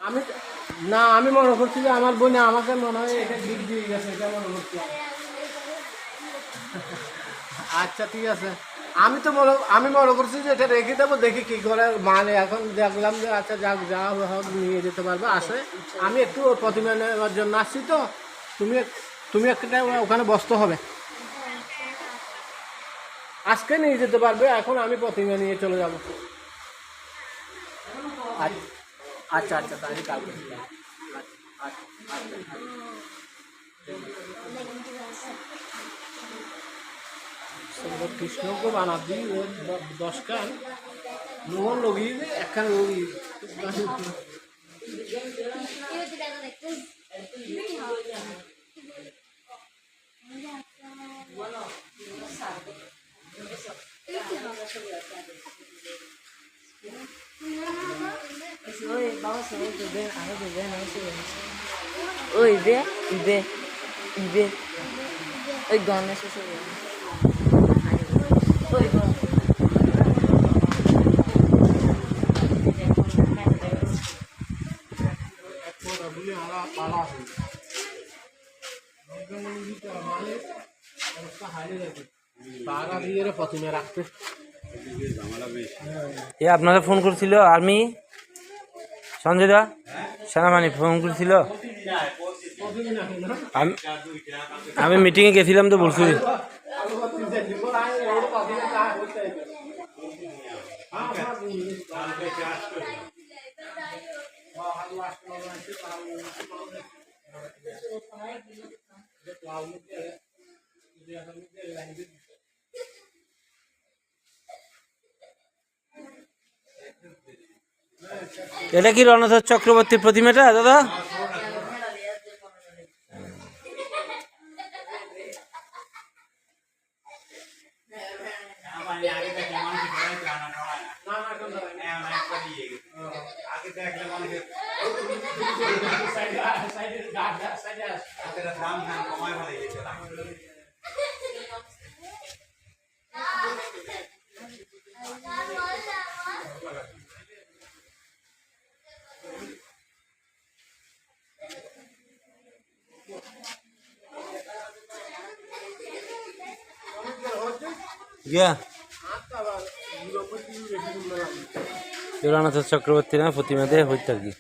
আমি না, আমি মনে করছি যে আমার বোনে আমাকে মনে হয় এটা গিফট দিয়ে গেছে, এটা মনে করছি। আচ্ছা ঠিক আছে। আমি মনে করছি যে এটা রেখে দেবো, দেখি কি করে মানে। এখন দেখলাম যে আচ্ছা যাক, যা হোক নিয়ে যেতে পারবে। আসে আমি একটু ওর প্রতিমা নেওয়ার জন্য আসছি তো। তুমি তুমি একটা ওখানে বসতে হবে, আজকে নিয়ে যেতে পারবে। এখন আমি প্রতিমা নিয়ে চলে যাব। আচ্ছা আচ্ছা, তাহলে কালকে। আচ্ছা আচ্ছা। কৃষ্ণকে বানা দিই 10 কান মোহন লগিয়ে দে, একখান লগিয়ে Oi, vê. Oi, dona, deixa eu ver. Oi, dona. তারা দিয়ে প্রতিমা রাখতে। এ আপনারা ফোন করছিল আর্মি সঞ্জয় দা, সেনাবাহিনী ফোন করছিল। আমি মিটিংয়ে গেছিলাম তো, বলছি এটা কি রণধর চক্রবর্তীর প্রতিমাটা দাদা? গিয়া রণধর চক্রবর্তী না প্রতিমা দিয়ে হইতে আর কি।